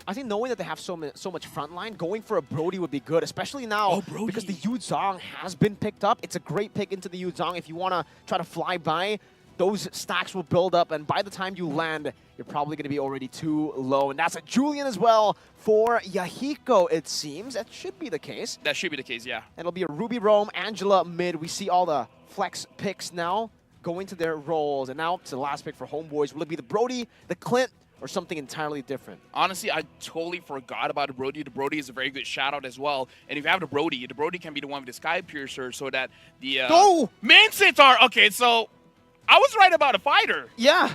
I think knowing that they have so much front line, going for a Brody would be good, especially now because the Yuzong has been picked up. It's a great pick into the Yuzong. If you want to try to fly by, those stacks will build up, and by the time you land, you're probably going to be already too low. And that's a Julian as well for Yahiko, it seems. That should be the case. That should be the case, yeah. And it'll be a Ruby Roam, Angela mid. We see all the flex picks now going to their roles. And now it's the last pick for Homeboys. Will it be the Brody, the Clint, or something entirely different? Honestly, I totally forgot about the Brody. The Brody is a very good shout-out as well. And if you have the Brody can be the one with the Sky Piercer so that the... Mincetar! Okay, so I was right about a fighter. Yeah,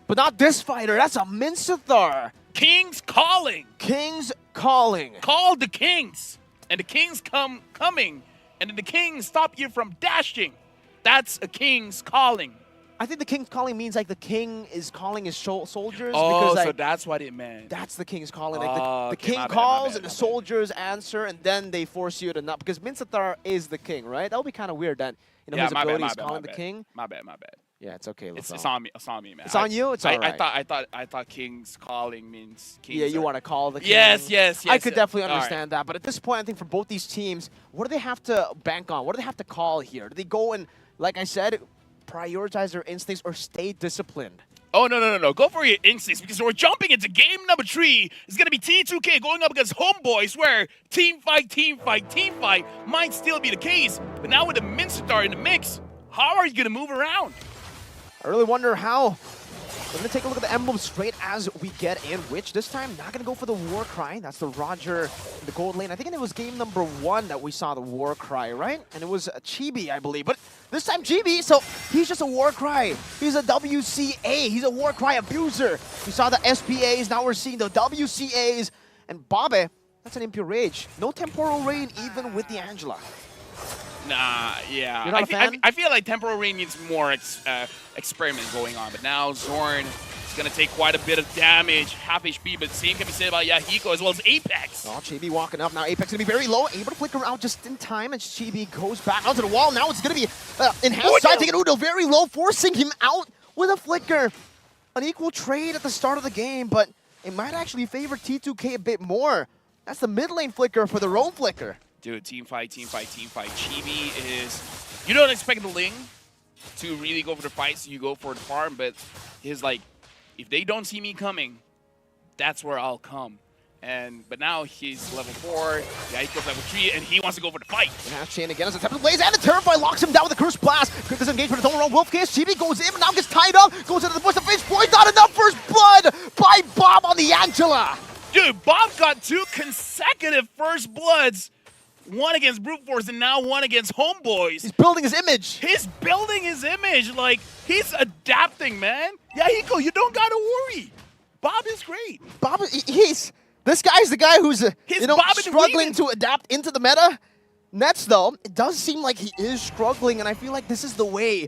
but not this fighter. That's a Mincetar. King's calling. King's calling. Call the Kings. And the Kings coming. And then the Kings stop you from dashing. That's a King's calling. I think the King's calling means like the King is calling his soldiers. Oh, because, like, so that's what it meant. That's the King's calling. Like the King calls and the soldiers answer, and then they force you to not. Because Mincetar is the King, right? That would be kind of weird that, you know, his ability is calling the King. My bad. Yeah, it's okay. It's on me. It's on me, man. It's on you. It's all right. I thought King's calling means Kings. Yeah, you want to call the King. Yes. I could definitely understand that. But at this point, I think for both these teams, what do they have to bank on? What do they have to call here? Do they go and, like I said, prioritize their instincts or stay disciplined? Oh, no. Go for your instincts, because we're jumping into game number 3. It's going to be T2K going up against Homeboys, where team fight might still be the case. But now with the Mincetar in the mix, how are you going to move around? I really wonder how. We're going to take a look at the emblem straight as we get in, which this time not going to go for the War Cry. That's the Roger in the gold lane. I think it was game number 1 that we saw the War Cry, right? And it was Chibi, I believe. But this time Chibi, so he's just a War Cry. He's a WCA. He's a War Cry abuser. We saw the SPAs. Now we're seeing the WCAs. And Babe, that's an Impure Rage. No Temporal Rain even with the Angela. Nah, yeah. You're not a fan? I feel like Temporal Rain needs more experiment going on, but now Zorn is going to take quite a bit of damage, half HP, but same can be said about Yahiko as well as Apex. Oh, Chibi walking up now. Apex going to be very low, able to flicker out just in time, and Chibi goes back onto the wall. Now it's going to be enhanced side, taking Udo very low, forcing him out with a flicker. An equal trade at the start of the game, but it might actually favor T2K a bit more. That's the mid lane flicker for the roam flicker. Dude, team fight. Chibi is... You don't expect the Ling to really go for the fight, so you go for the farm, but he's like, if they don't see me coming, that's where I'll come. But now he's level 4, Yahiko's level 3, and he wants to go for the fight. And chain again as a Tempest Blaze, and the Terrify locks him down with a Curse Blast. Quick disengage for the own Wolf Case. Chibi goes in, but now gets tied up. Goes into the bush. The face point, not enough. First blood by Bob on the Angela. Dude, Bob got 2 consecutive first bloods. One against Brute Force and now one against Homeboys. He's building his image. He's building his image. Like, he's adapting, man. Yahiko, you don't gotta worry. Bob is great. Bob, this guy's the guy who's struggling to adapt into the meta. Nets, though, it does seem like he is struggling, and I feel like this is the way.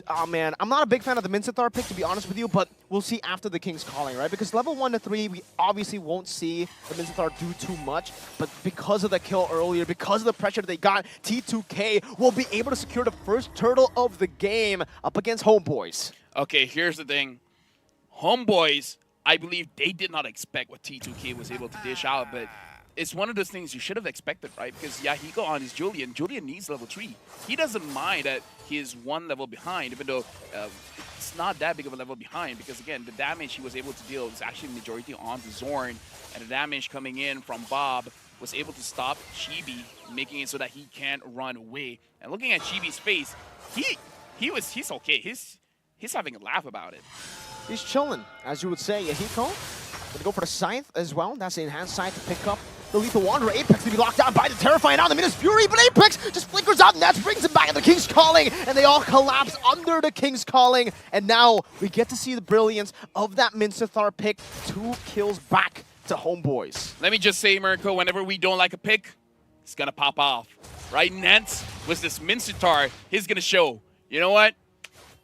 Oh man, I'm not a big fan of the Mincetar pick, to be honest with you, but we'll see after the King's Calling, right? Because level 1 to 3, we obviously won't see the Mincetar do too much, but because of the kill earlier, because of the pressure that they got, T2K will be able to secure the first turtle of the game up against Homeboys. Okay, here's the thing. Homeboys, I believe they did not expect what T2K was able to dish out, but it's one of those things you should have expected, right? Because Yahiko on his Julian needs level 3. He doesn't mind that he is 1 level behind, even though it's not that big of a level behind, because again, the damage he was able to deal was actually majority onto Zorn, and the damage coming in from Bob was able to stop Chibi, making it so that he can't run away. And looking at Chibi's face, he's okay. He's having a laugh about it. He's chilling, as you would say. Yahiko gonna go for the Scythe as well. That's the enhanced Scythe to pick up the Lethal Wanderer. Apex to be locked down by the Terrifying out the Minus Fury, but Apex just flickers out, and that brings him back at the King's Calling, and they all collapse under the King's Calling. And now we get to see the brilliance of that Mincetar pick. 2 kills back to Homeboys. Let me just say, Mirko, whenever we don't like a pick, it's gonna pop off. Right, Nance was this Mincetar. He's gonna show, you know what?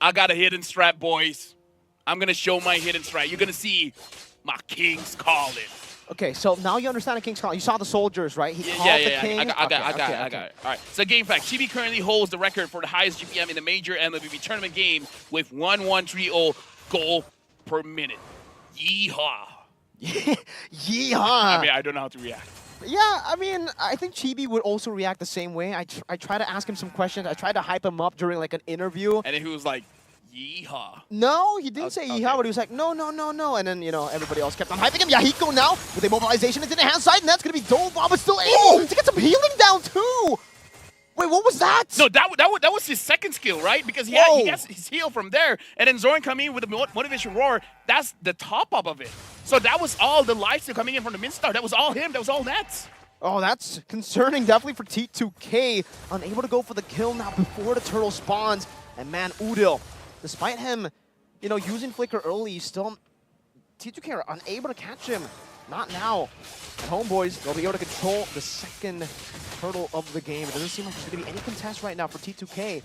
I got a hidden strat, boys. I'm gonna show my hidden strat. You're gonna see my King's Calling. Okay, so now you understand the King's Calling. You saw the soldiers, right? He called the King. I got it. All right, so game fact. Chibi currently holds the record for the highest GPM in the major MLBB tournament game with 1130 goal per minute. Yeehaw. Yeehaw! I mean, I don't know how to react. Yeah, I mean, I think Chibi would also react the same way. I try to ask him some questions. I tried to hype him up during like an interview. And then he was like, yeehaw. No, he didn't say yeehaw, but he was like, no, no, no, no. And then, you know, everybody else kept on hyping him. Yahiko now with a mobilization into the hand side, and that's going to be Dolbob, but still able to get some healing down too. Wait, what was that? No, that was his second skill, right? Because he gets his heal from there, and then Zoran coming in with the motivation roar. That's the top up of it. So that was all the lifesteal coming in from the Minstar. That was all him. That was all Nets. Oh, that's concerning, definitely for T2K. Unable to go for the kill now before the turtle spawns. And man, Udil, despite him, you know, using Flicker early, still T2K are unable to catch him. Not now. And HOMEBOIS, they'll be able to control the second turtle of the game. It doesn't seem like there's going to be any contest right now for T2K.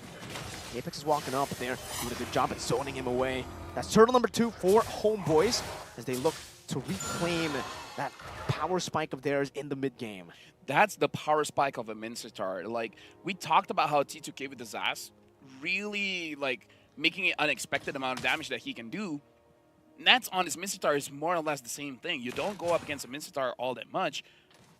Apex is walking up there, doing a good job at zoning him away. That's turtle number 2 for HOMEBOIS as they look to reclaim that power spike of theirs in the mid game. That's the power spike of a Mincetar. Like, we talked about how T2K with the Zaz really, like, making an unexpected amount of damage that he can do. Nats on his Mincetar is more or less the same thing. You don't go up against a Mincetar all that much,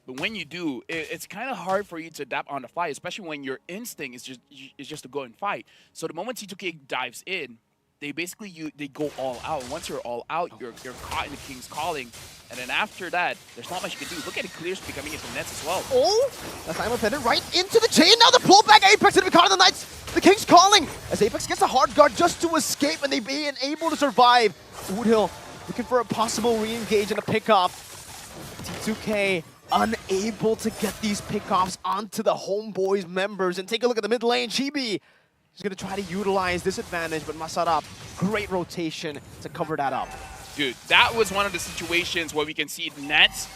but when you do, it's kind of hard for you to adapt on the fly, especially when your instinct is just to go and fight. So the moment T2K dives in, they basically they go all out. Once you're all out, you're caught in the King's Calling, and then after that, there's not much you can do. Look at the clear speed coming into Nets as well. Oh, that's simultaneous right into the chain. Now the pullback, Apex to be caught in the Knights. The King's Calling as Apex gets a hard guard just to escape, and they being able to survive. Woodhill looking for a possible re-engage and a pick-off. T2K unable to get these pick-offs onto the HOMEBOIS members. And take a look at the mid lane. Chibi is going to try to utilize this advantage, but Masarap, great rotation to cover that up. Dude, that was one of the situations where we can see Nets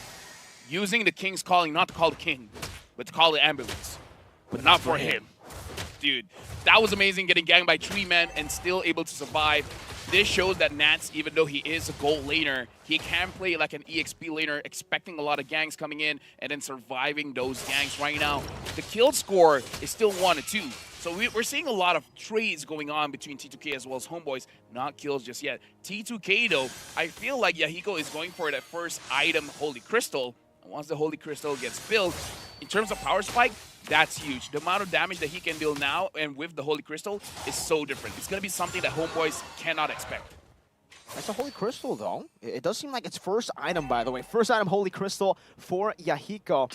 using the King's Calling, not to call the King, but to call the ambulance. But not for him. Dude, that was amazing, getting ganged by 3 men and still able to survive. This shows that Nats, even though he is a gold laner, he can play like an EXP laner, expecting a lot of gangs coming in and then surviving those gangs right now. The kill score is still 1-2. So we're seeing a lot of trades going on between T2K as well as HOMEBOIS. Not kills just yet. T2K, though, I feel like Yahiko is going for that first item, Holy Crystal. And once the Holy Crystal gets built, in terms of power spike, that's huge. The amount of damage that he can deal now and with the Holy Crystal is so different. It's going to be something that HOMEBOIS cannot expect. That's a Holy Crystal, though. It does seem like its first item, by the way. First item, Holy Crystal for Yahiko.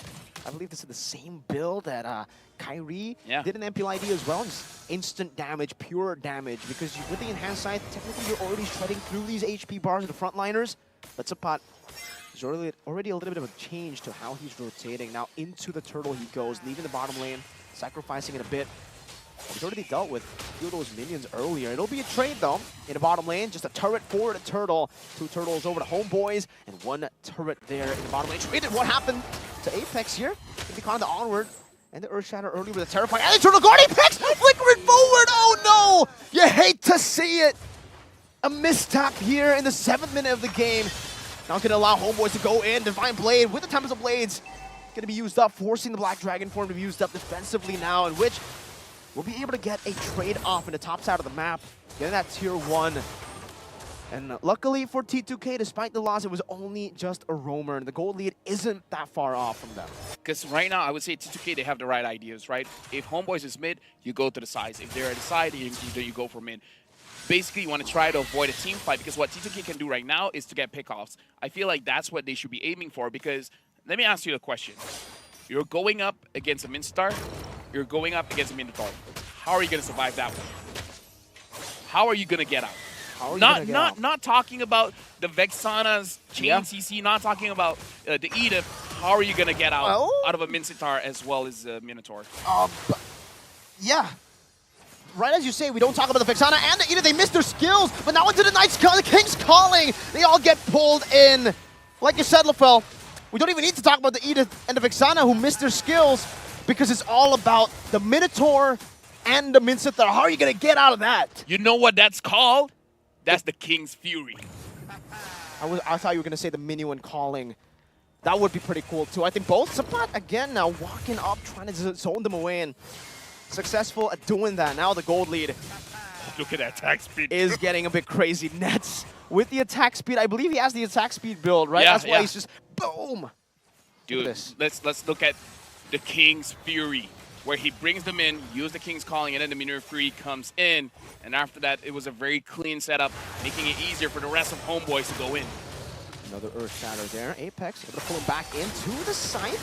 I believe this is the same build that Kyrie did an MPLID as well. Just instant damage, pure damage. Because with the enhanced side, technically you're already shredding through these HP bars of the frontliners. But Sapat, there's already a little bit of a change to how he's rotating. Now into the turtle he goes, leaving the bottom lane, sacrificing it a bit. He's already dealt with a few of those minions earlier. It'll be a trade, though, in the bottom lane. Just a turret for the turtle. 2 turtles over to HOMEBOIS, and 1 turret there in the bottom lane. Traded. What happened to Apex here? Gonna be caught in the onward. And the Earth Shatter early with a terrifying. And the turtle guard Apex! Flickering forward! Oh no! You hate to see it! A mistap here in the 7th minute of the game. Now it's gonna allow HOMEBOIS to go in. Divine Blade with the Tempest of Blades. Gonna be used up, forcing the Black Dragon form to be used up defensively now, in which we'll be able to get a trade off in the top side of the map, getting that tier 1. And luckily for T2K, despite the loss, it was only just a roamer, and the gold lead isn't that far off from them. Because right now, I would say T2K, they have the right ideas, right? If HOMEBOIS is mid, you go to the sides. If they're at the side, you go for mid. Basically, you want to try to avoid a team fight, because what T2K can do right now is to get pickoffs. I feel like that's what they should be aiming for, because let me ask you a question. You're going up against a Minstar, you're going up against a Minotaur. How are you going to survive that one? How are you going to get out? Not talking about the Vexana's chain CC, not talking about the Edith. How are you going to get out of a Minotaur as well as a Minotaur? Yeah. Right as you say, we don't talk about the Vexana and the Edith. They missed their skills, but now into the King's Calling. They all get pulled in. Like you said, LaFell, we don't even need to talk about the Edith and the Vexana who missed their skills, because it's all about the Minotaur and the Minsithar. How are you going to get out of that? You know what that's called? That's the King's Fury. I thought you were going to say the Minuan Calling. That would be pretty cool, too. I think both Sapat, again, now walking up, trying to zone them away, and successful at doing that. Now the gold lead. Look at that attack speed. Is getting a bit crazy. Nets with the attack speed. I believe he has the attack speed build, right? Yeah, That's why he's just boom. Dude, let's look at the King's Fury, where he brings them in, use the King's Calling, and then the Minor Fury comes in. And after that, it was a very clean setup, making it easier for the rest of HOMEBOIS to go in. Another Earth Shatter there. Apex able to pull him back into the site.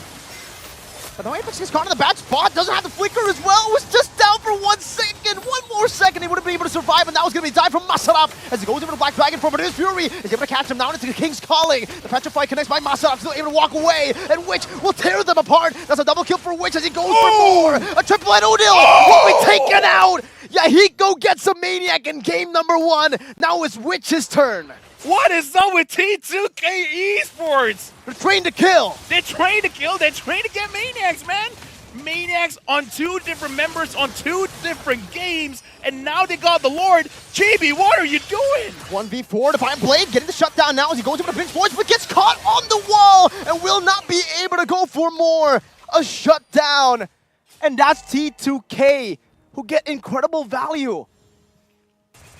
But now Apex gets caught in the bad spot. Doesn't have the flicker as well. Was just down for 1 second. One more second, he would have been able to survive, and that was going to be dive from Masarap as he goes over to Black Dragon for Minor Fury. Is able to catch him down into the King's Calling. The Petrify connects by Masarap, still able to walk away, and Witch will tear them apart. That's a double kill for Witch as he goes for more. A triple at Odil will be taken out. Yahiko gets a Maniac in game number 1. Now it's Witch's turn. What is up with T2K ESPORTS? They're trained to kill. They're trained to kill. They're trained to get Maniacs, man. Maniacs on 2 different members on 2 different games, and now they got the Lord. JB, what are you doing? 1v4, Defiant Blade getting the shutdown now as he goes over to pinch points, but gets caught on the wall and will not be able to go for more. A shutdown. And that's T2K, who get incredible value.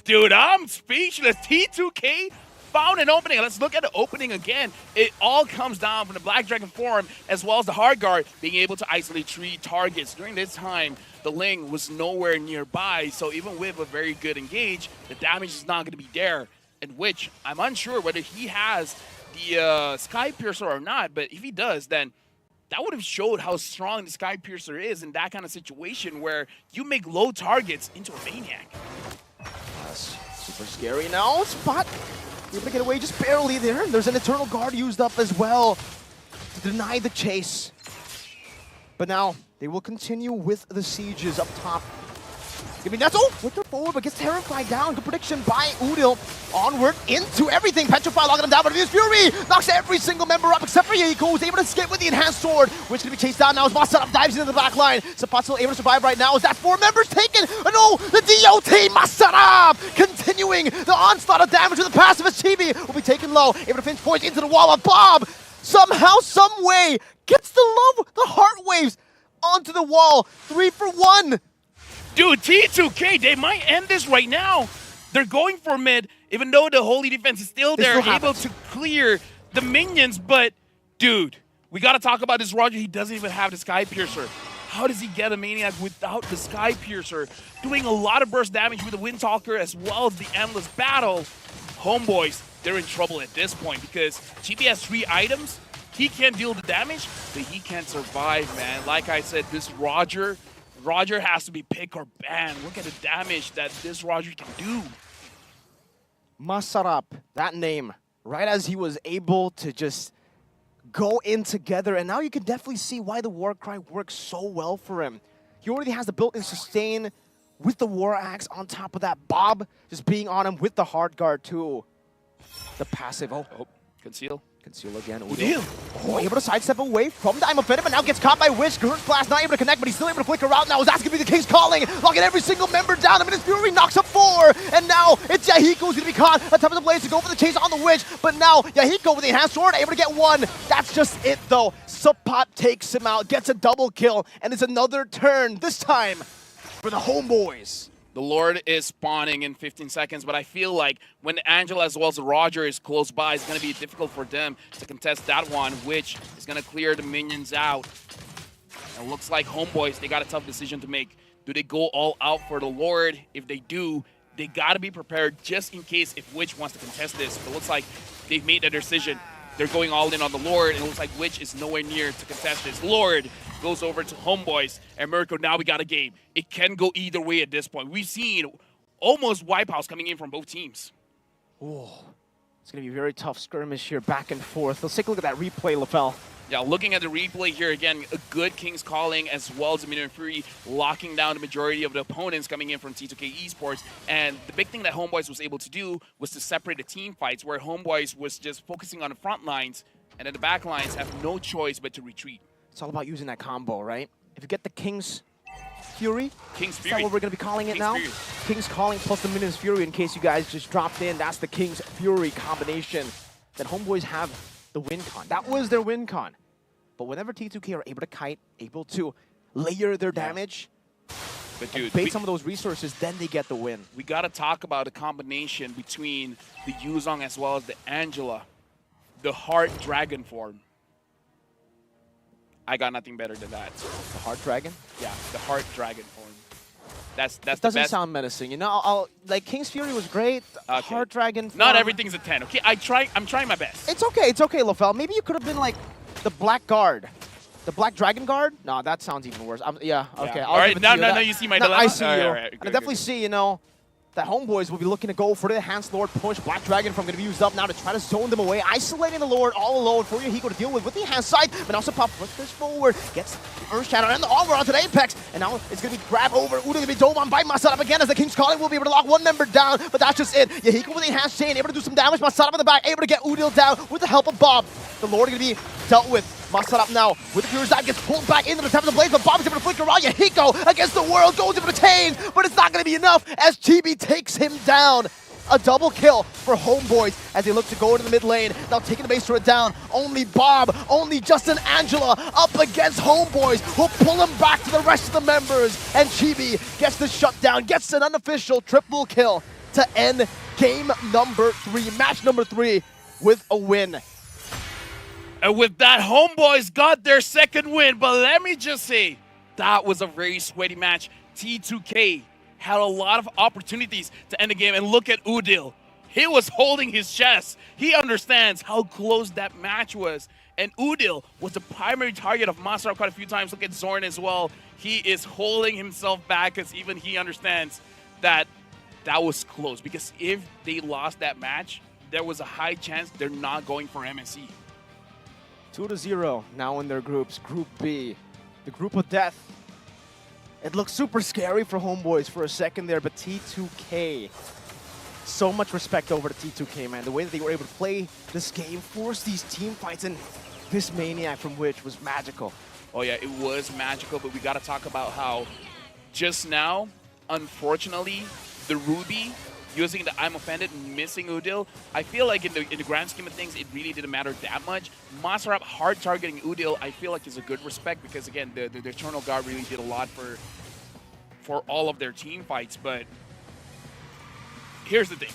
Dude, I'm speechless. T2K found an opening. Let's look at the opening again. It all comes down from the Black Dragon form as well as the Hard Guard being able to isolate 3 targets. During this time, the Ling was nowhere nearby, so even with a very good engage, the damage is not going to be there. And Which, I'm unsure whether he has the Sky Piercer or not, but if he does, then that would have showed how strong the Sky Piercer is in that kind of situation where you make low targets into a Maniac. That's super scary now. Spot able to get away just barely there. There's an Eternal Guard used up as well to deny the chase. But now they will continue with the sieges up top. Give me Netzel with the forward, but gets terrified down. Good prediction by Udil. Onward into everything. Petrify locking him down, but Minor Fury knocks every single member up except for Yahiko, who's able to escape with the enhanced sword, which can be chased down now as Masarap dives into the back line. Sapat still able to survive right now. Is that 4 members taken? No, the DOT Masarap continuing the onslaught of damage with the passive as Chibi will be taken low. Able to pinch points into the wall of Bob. Somehow, some way, gets the heart waves onto the wall. 3 for 1. Dude, T2K, they might end this right now. They're going for mid, even though the Holy Defense is still there, able to clear the minions. But, dude, we got to talk about this Roger. He doesn't even have the Sky Piercer. How does he get a Maniac without the Sky Piercer? Doing a lot of burst damage with the Windtalker as well as the Endless Battle. HOMEBOIS, they're in trouble at this point because GB has 3 items. He can't deal the damage, but he can't survive, man. Like I said, this Roger has to be pick or ban. Look at the damage that this Roger can do. Masarap, that name, right as he was able to just go in together, and now you can definitely see why the Warcry works so well for him. He already has the built-in sustain with the War Axe on top of that. Bob just being on him with the Hard Guard too. The passive, Conceal. Conceal again. Udil. Oh, able to sidestep away from the Imofetive, but now gets caught by Wish. Current Blast not able to connect, but he's still able to flicker out now. That's going to be the King's Calling, locking every single member down. Minor Fury knocks up 4, and now it's Yahiko who's going to be caught. Attempt of the Blaze to go for the chase on the Witch, but now Yahiko with the enhanced sword able to get 1. That's just it though. Sapat takes him out, gets a double kill, and it's another turn, this time for the HOMEBOIS. The Lord is spawning in 15 seconds, but I feel like when Angela as well as Roger is close by, it's going to be difficult for them to contest that one, which is going to clear the minions out. It looks like HOMEBOIS, they got a tough decision to make. Do they go all out for the Lord? If they do, they got to be prepared just in case if Witch wants to contest this. But it looks like they've made their decision. They're going all in on the Lord, and it looks like Witch is nowhere near to contest this. Lord goes over to HOMEBOIS, and Mirko, now we got a game. It can go either way at this point. We've seen almost wipeouts coming in from both teams. Oh, it's going to be a very tough skirmish here, back and forth. Let's take a look at that replay, LaFell. Yeah, looking at the replay here again, a good King's Calling as well as the Minor Fury locking down the majority of the opponents coming in from T2K ESPORTS. And the big thing that HOMEBOIS was able to do was to separate the team fights, where HOMEBOIS was just focusing on the front lines, and then the back lines have no choice but to retreat. It's all about using that combo, right? If you get the King's Fury, King's is Fury. that what we're going to be calling it now? Fury. King's Calling plus the Minion's Fury, in case you guys just dropped in. That's the King's Fury combination that HOMEBOIS have the win con. That was their win con. But whenever T2K are able to kite, able to layer their damage, But dude, bait some of those resources, then they get the win. We got to talk about the combination between the Yuzong as well as the Angela. The Heart Dragon form. I got nothing better than that. The Heart Dragon? Yeah, the Heart Dragon form. That's it the doesn't best. sound menacing. You know, like King's Fury was great. Okay. Heart Dragon form. Not everything's a 10, okay? I'm trying my best. It's okay, LaFell. Maybe you could have been like the Black Guard. The Black Dragon Guard? No, that sounds even worse. Yeah, okay. All right, now you see my dilemma? I see you. All right, I definitely see, you know, that Homeboys will be looking to go for the Enhanced Lord push. Black Dragon from going to be used up now to try to zone them away. Isolating the Lord all alone for Yahiko to deal with the Enhanced side. But also Pop pushes forward. Gets the Earth Shadow and the Augur onto the Apex. And now it's going to be grabbed over. Udo going to be dome on by Masada up again as the King's Calling will be able to lock one member down. But that's just it. Yahiko with the Enhanced Chain, able to do some damage. Masada in the back, able to get Udil down with the help of Bob. The Lord going to be dealt with. Masada up now with the Fury's Dive, gets pulled back into the top of the blade, but Bob is able to flicker around. Yahiko against the world, goes in for the chain, but it's not going to be enough as Chibi takes him down. A double kill for Homeboys as they look to go into the mid lane. Now taking the base turret down. Only Bob, only Justin Angela up against Homeboys who'll pull him back to the rest of the members. And Chibi gets the shutdown, gets an unofficial triple kill to end game number 3, match number 3 with a win. And with that, Homeboys got their second win. But let me just say, that was a very sweaty match. T2K had a lot of opportunities to end the game. And look at Udil. He was holding his chest. He understands how close that match was. And Udil was the primary target of Masara quite a few times. Look at Zorn as well. He is holding himself back because even he understands that that was close. Because if they lost that match, there was a high chance they're not going for MSC. 2-0 now in their groups. Group B, the group of death. It looks super scary for Homeboys for a second there, but T2K, so much respect over to T2K, man. The way that they were able to play this game, force these team fights, and this Maniac from Which was magical. Oh yeah, it was magical, but we got to talk about how just now, unfortunately, the Ruby using the I'm Offended and missing Udil, I feel like in the grand scheme of things, it really didn't matter that much. Masarap hard targeting Udil, I feel like is a good respect because again, the Eternal Guard really did a lot for all of their team fights. But here's the thing.